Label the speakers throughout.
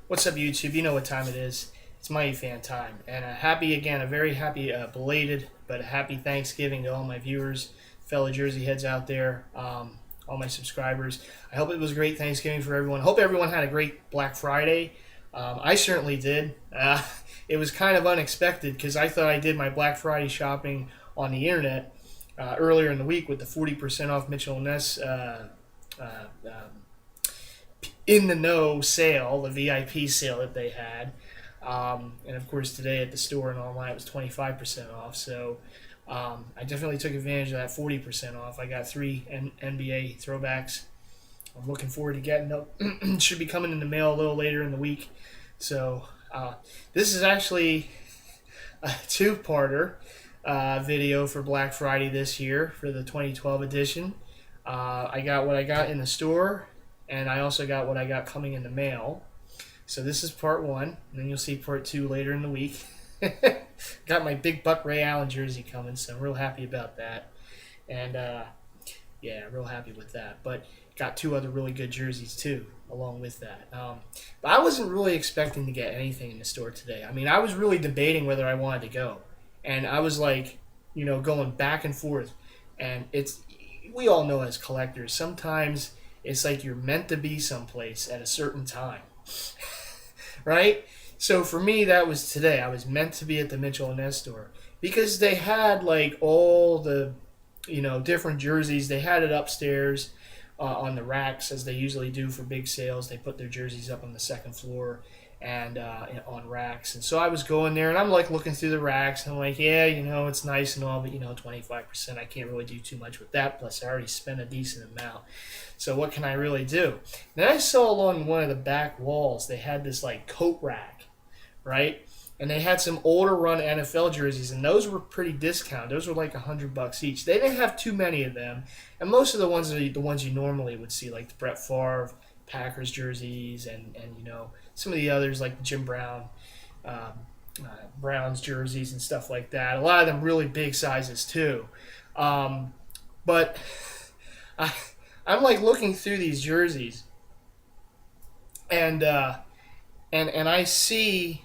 Speaker 1: What's up, YouTube? You know what time it is. It's MightyFan time. And a very happy, belated, but happy Thanksgiving to all my viewers, fellow Jersey heads out there, all my subscribers. I hope it was a great Thanksgiving for everyone. Hope everyone had a great Black Friday. I certainly did. It was kind of unexpected because I thought I did my Black Friday shopping on the internet earlier in the week with the 40% off Mitchell & Ness in the know sale, the VIP sale that they had. And of course, today at the store and online it was 25% off. So I definitely took advantage of that 40% off. I got three NBA throwbacks. I'm looking forward to getting them. Should be coming in the mail a little later in the week. So this is actually a two-parter video for Black Friday this year for the 2012 edition. I got what I got in the store, and I also got what I got coming in the mail. So this is part one, and then you'll see part two later in the week. Got my big Buck Ray Allen jersey coming, so I'm real happy about that. And yeah, real happy with that. But got two other really good jerseys too, along with that. But I wasn't really expecting to get anything in the store today. I mean, I was really debating whether I wanted to go, and I was like, going back and forth. And we all know as collectors, sometimes it's like you're meant to be someplace at a certain time, right? So for me, that was today. I was meant to be at the Mitchell & Ness store because they had like all the, different jerseys. They had it upstairs on the racks as they usually do for big sales. They put their jerseys up on the second floor and on racks. And so I was going there and I'm like looking through the racks and I'm like, yeah, it's nice and all, but 25%, I can't really do too much with that. Plus I already spent a decent amount. So what can I really do? Then I saw along one of the back walls, they had this like coat rack, right? And they had some older run NFL jerseys, and those were pretty discounted. Those were like $100 each. They didn't have too many of them, and most of the ones are the ones you normally would see, like the Brett Favre Packers jerseys, and some of the others like Jim Brown, Browns jerseys and stuff like that. A lot of them really big sizes too. But I'm like looking through these jerseys, and I see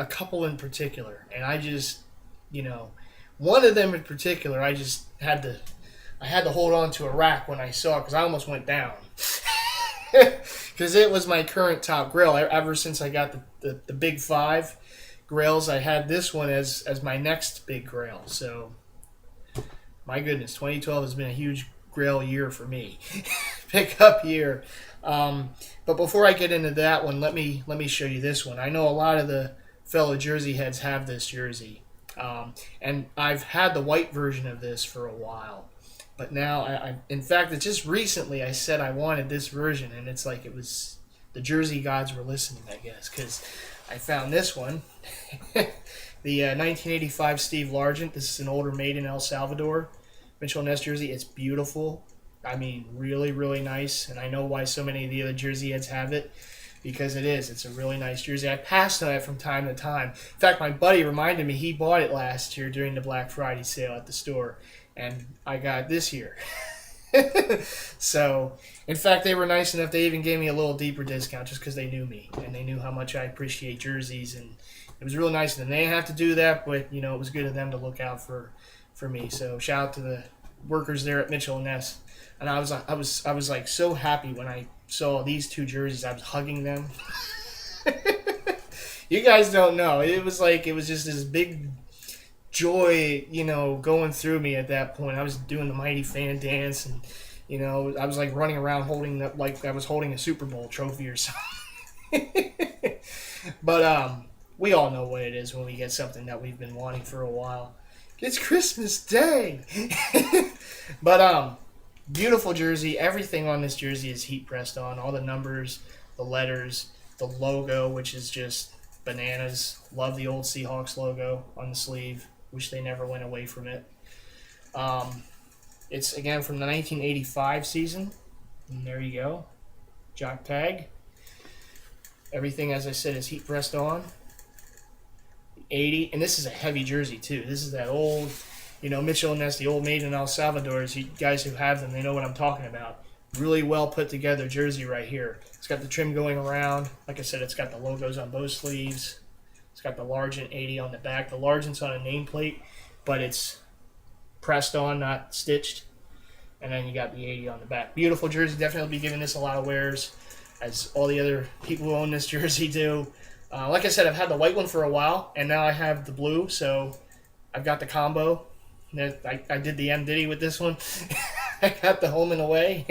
Speaker 1: a couple in particular, and I just, one of them in particular, I had to hold on to a rack when I saw it because I almost went down because it was my current top grail. Ever since I got the big five grails, I had this one as my next big grail. So my goodness, 2012 has been a huge grail year for me, pickup year. But before I get into that one, let me show you this one. I know a lot of the fellow Jersey heads have this jersey, and I've had the white version of this for a while, but now in fact, it's just recently I said I wanted this version, and it's like it was the Jersey gods were listening, I guess, because I found this one. The 1985 Steve Largent. This is an older made in El Salvador Mitchell & Ness jersey. It's beautiful. I mean, really, really nice, and I know why so many of the other Jersey heads have it, because it is. It's a really nice jersey. I passed on it from time to time. In fact, my buddy reminded me he bought it last year during the Black Friday sale at the store, and I got it this year. So, in fact, they were nice enough. They even gave me a little deeper discount just because they knew me, and they knew how much I appreciate jerseys, and it was real nice of them. They didn't have to do that, but, it was good of them to look out for me. So, shout out to the workers there at Mitchell & Ness. And I was like so happy when I saw these two jerseys. I was hugging them. You guys don't know. It was just this big joy, going through me at that point. I was doing the MightyFan dance, and I was like running around holding like I was holding a Super Bowl trophy or something. But we all know what it is when we get something that we've been wanting for a while. It's Christmas Day. But beautiful jersey. Everything on this jersey is heat pressed on. All the numbers, the letters, the logo, which is just bananas. Love the old Seahawks logo on the sleeve. Wish they never went away from it. It's, again, from the 1985 season. And there you go. Jock tag. Everything, as I said, is heat pressed on. 80. And this is a heavy jersey, too. This is that old... Mitchell & Ness, the old made in El Salvador. You guys who have them, they know what I'm talking about. really well put together jersey right here. It's got the trim going around. Like I said, it's got the logos on both sleeves. It's got the Largent 80 on the back. The Largent's on a nameplate, but it's pressed on, not stitched. And then you got the 80 on the back. Beautiful jersey. Definitely be giving this a lot of wears, as all the other people who own this jersey do. Like I said, I've had the white one for a while, and now I have the blue, so I've got the combo. I did the M. Diddy with this one. I got the home and away.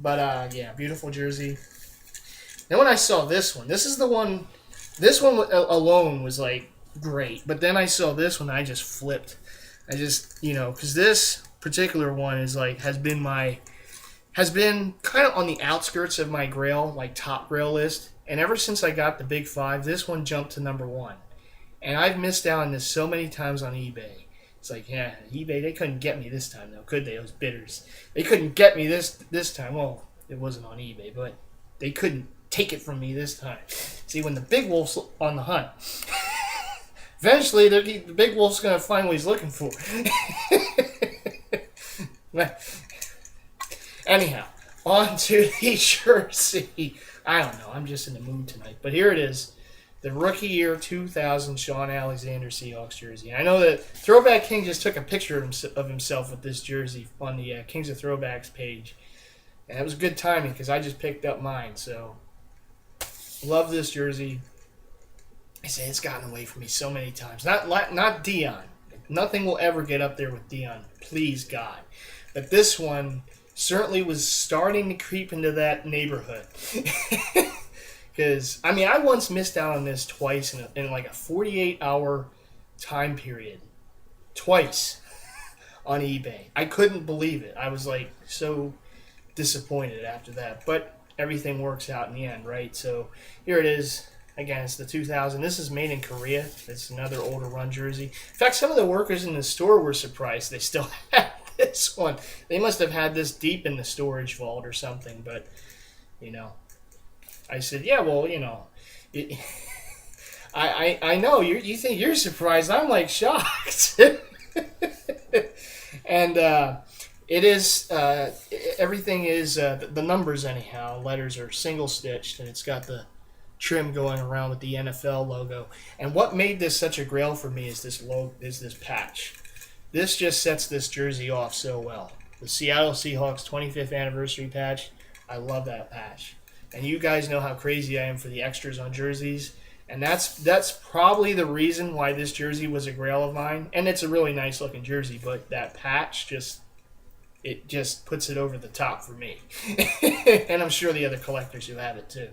Speaker 1: But, yeah, beautiful jersey. Then when I saw this one, this one alone was, like, great. But then I saw this one, I just flipped. I just, because this particular one is, like, has been kind of on the outskirts of my Grail, like, top Grail list. And ever since I got the Big 5, this one jumped to number 1. And I've missed out on this so many times on eBay. It's like, yeah, eBay, they couldn't get me this time, though, could they? Those bidders. They couldn't get me this time. Well, it wasn't on eBay, but they couldn't take it from me this time. See, when the big wolf's on the hunt, eventually the big wolf's going to find what he's looking for. Anyhow, on to the jersey. I don't know. I'm just in the mood tonight. But here it is. The rookie year 2000 Sean Alexander Seahawks jersey. I know that Throwback King just took a picture of himself with this jersey on the Kings of Throwbacks page. And it was good timing because I just picked up mine. So, love this jersey. I say it's gotten away from me so many times. Not Dion. Nothing will ever get up there with Dion. Please, God. But this one certainly was starting to creep into that neighborhood. Because, I mean, I once missed out on this twice in like a 48-hour time period. Twice on eBay. I couldn't believe it. I was like so disappointed after that. But everything works out in the end, right? So here it is. Again, it's the 2000. This is made in Korea. It's another older run jersey. In fact, some of the workers in the store were surprised they still had this one. They must have had this deep in the storage vault or something. But, I said, yeah, well, I know you think you're surprised. I'm like shocked. And it is everything is the numbers anyhow. Letters are single stitched, and it's got the trim going around with the NFL logo. And what made this such a grail for me is this patch. This just sets this jersey off so well. The Seattle Seahawks 25th anniversary patch. I love that patch. And you guys know how crazy I am for the extras on jerseys. And that's probably the reason why this jersey was a grail of mine. And it's a really nice looking jersey, but that patch just puts it over the top for me. And I'm sure the other collectors who have it too.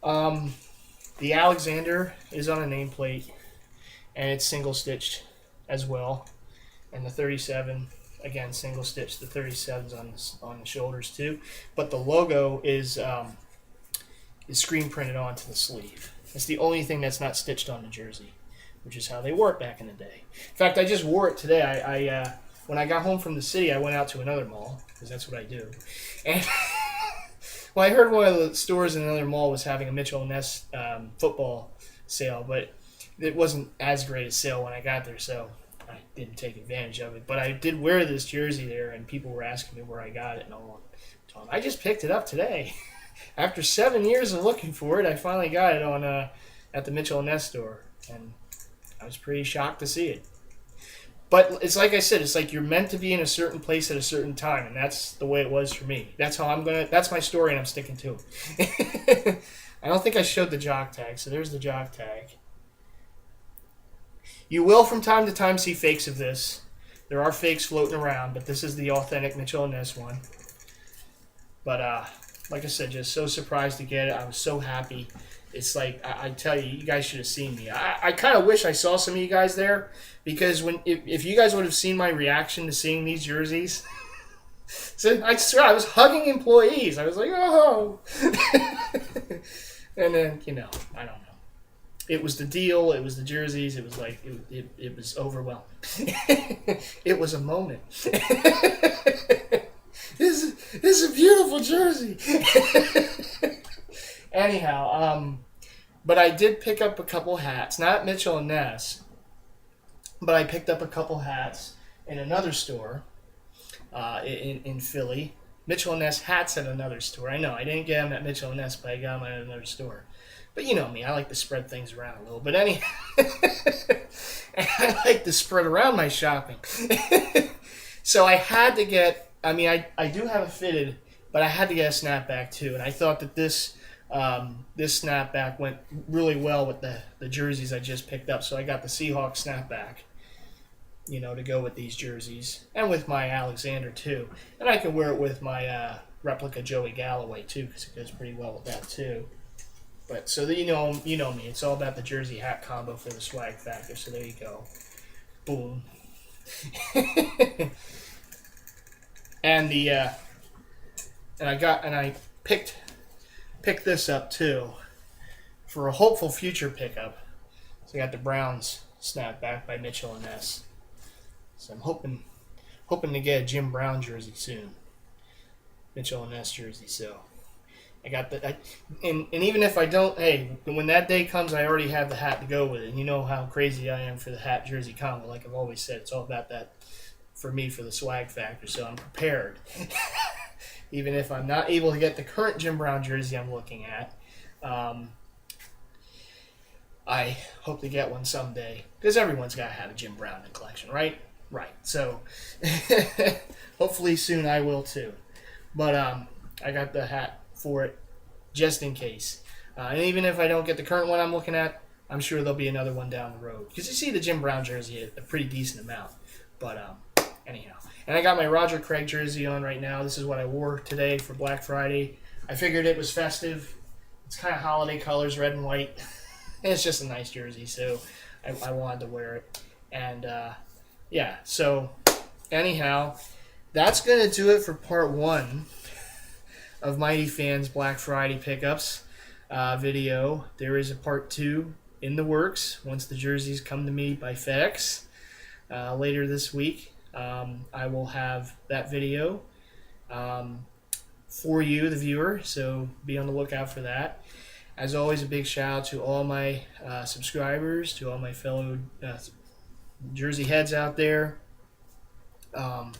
Speaker 1: The Alexander is on a nameplate, and it's single stitched as well. And the 37, again, single stitched. The 37's on the shoulders too. But the logo is screen printed onto the sleeve. It's the only thing that's not stitched on the jersey, which is how they wore it back in the day. In fact, I just wore it today. I when I got home from the city, I went out to another mall, because that's what I do. And well, I heard one of the stores in another mall was having a Mitchell & Ness football sale, but it wasn't as great a sale when I got there, so I didn't take advantage of it. But I did wear this jersey there, and people were asking me where I got it and all. I just picked it up today. After 7 years of looking for it, I finally got it on at the Mitchell & Ness store, and I was pretty shocked to see it. But it's like I said, it's like you're meant to be in a certain place at a certain time, and that's the way it was for me. That's my story, and I'm sticking to it. I don't think I showed the jock tag, so there's the jock tag. You will from time to time see fakes of this. There are fakes floating around, but this is the authentic Mitchell & Ness one. But like I said, just so surprised to get it. I was so happy. It's like, I tell you, you guys should have seen me. I kind of wish I saw some of you guys there, because if you guys would have seen my reaction to seeing these jerseys, so I swear I was hugging employees. I was like, oh. And then, I don't know. It was the deal. It was the jerseys. It was like, it was overwhelming. It was a moment. This is a beautiful jersey. Anyhow, but I did pick up a couple hats. Not Mitchell & Ness, but I picked up a couple hats in another store. in Philly. Mitchell and Ness hats at another store. I know I didn't get them at Mitchell and Ness, but I got them at another store. But you know me, I like to spread things around a little. But anyhow, I like to spread around my shopping. So I had to get. I mean, I do have a fitted, but I had to get a snapback too, and I thought that this snapback went really well with the jerseys I just picked up. So I got the Seahawks snapback, to go with these jerseys, and with my Alexander too. And I can wear it with my replica Joey Galloway too, because it goes pretty well with that too. But so that you know me, it's all about the jersey hat combo for the swag factor. So there you go, boom. And I picked this up too for a hopeful future pickup. So I got the Browns snapback by Mitchell and Ness. So I'm hoping to get a Jim Brown jersey soon. Mitchell and Ness jersey. So I got and even if I don't, hey, when that day comes, I already have the hat to go with it. And you know how crazy I am for the hat jersey combo. Like I've always said, it's all about that for me for the swag factor. So I'm prepared. Even if I'm not able to get the current Jim Brown jersey I'm looking at, I hope to get one someday. Because everyone's got to have a Jim Brown in the collection, right? Right. So hopefully soon I will too. But I got the hat for it just in case. And even if I don't get the current one I'm looking at, I'm sure there'll be another one down the road. Because you see the Jim Brown jersey a pretty decent amount. But anyhow. And I got my Roger Craig jersey on right now. This is what I wore today for Black Friday. I figured it was festive. It's kind of holiday colors, red and white. And it's just a nice jersey, so I wanted to wear it. And yeah, so anyhow, that's going to do it for part 1 of MightyFan's Black Friday pickups video. There is a part 2 in the works once the jerseys come to me by FedEx later this week. I will have that video for you, the viewer, so be on the lookout for that. As always, a big shout out to all my subscribers, to all my fellow Jersey heads out there, to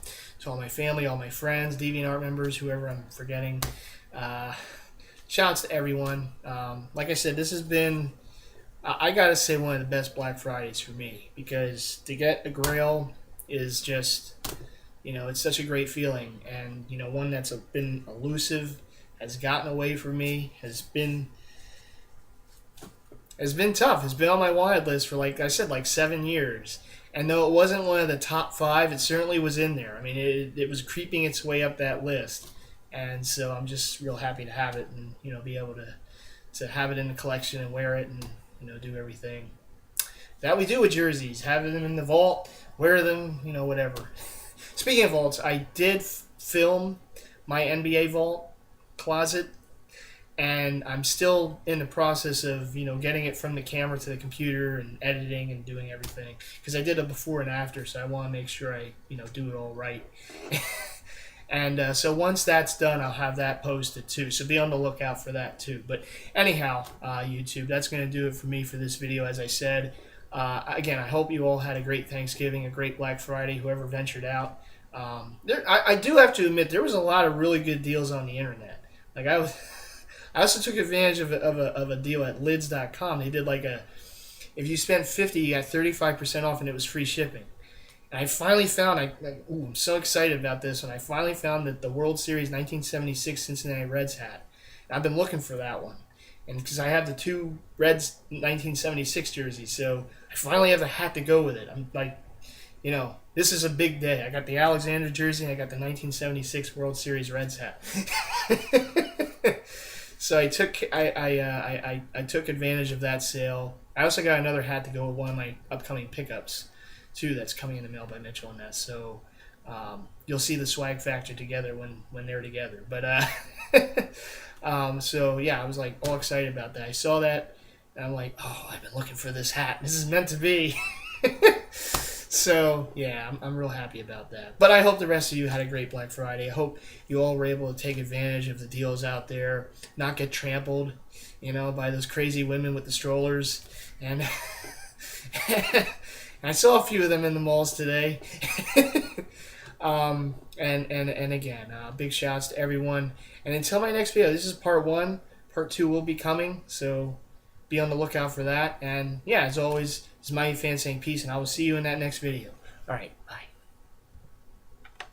Speaker 1: all my family, all my friends, DeviantArt members, whoever I'm forgetting. Shout outs to everyone. Like I said, this has been, I gotta say, one of the best Black Fridays for me, because to get a Grail is just, it's such a great feeling, and one that's been elusive, has gotten away from me, has been tough. It's been on my wanted list for, like I said, like 7 years, and though it wasn't one of the top 5, it certainly was in there. I mean, it was creeping its way up that list, and so I'm just real happy to have it, and be able to have it in the collection and wear it, and do everything that we do with jerseys, have them in the vault, wear them, whatever. Speaking of vaults, I did film my NBA vault closet, and I'm still in the process of, getting it from the camera to the computer and editing and doing everything, because I did a before and after, so I want to make sure I, do it all right. And so once that's done, I'll have that posted too, so be on the lookout for that too. But anyhow, YouTube, that's going to do it for me for this video. As I said, again, I hope you all had a great Thanksgiving, a great Black Friday, whoever ventured out. I do have to admit, there was a lot of really good deals on the internet. Like I also took advantage of a deal at lids.com. They did if you spent $50, you got 35% off, and it was free shipping. And I finally found, I'm so excited about this, and I finally found that the World Series 1976 Cincinnati Reds hat. And I've been looking for that one. And because I have the 2 Reds 1976 jerseys, so I finally have a hat to go with it. I'm like, this is a big day. I got the Alexander jersey, and I got the 1976 World Series Reds hat. So I took advantage of that sale. I also got another hat to go with one of my upcoming pickups too, that's coming in the mail by Mitchell and Ness. So you'll see the swag factor together when they're together. But so yeah, I was like all excited about that. I saw that, and I'm like, oh, I've been looking for this hat. This is meant to be. So yeah, I'm real happy about that. But I hope the rest of you had a great Black Friday. I hope you all were able to take advantage of the deals out there, not get trampled, by those crazy women with the strollers. And I saw a few of them in the malls today. And again, big shouts to everyone. And until my next video, this is part one. Part two will be coming, so be on the lookout for that. And yeah, as always, this is MightyFan saying peace, and I will see you in that next video. All right, bye.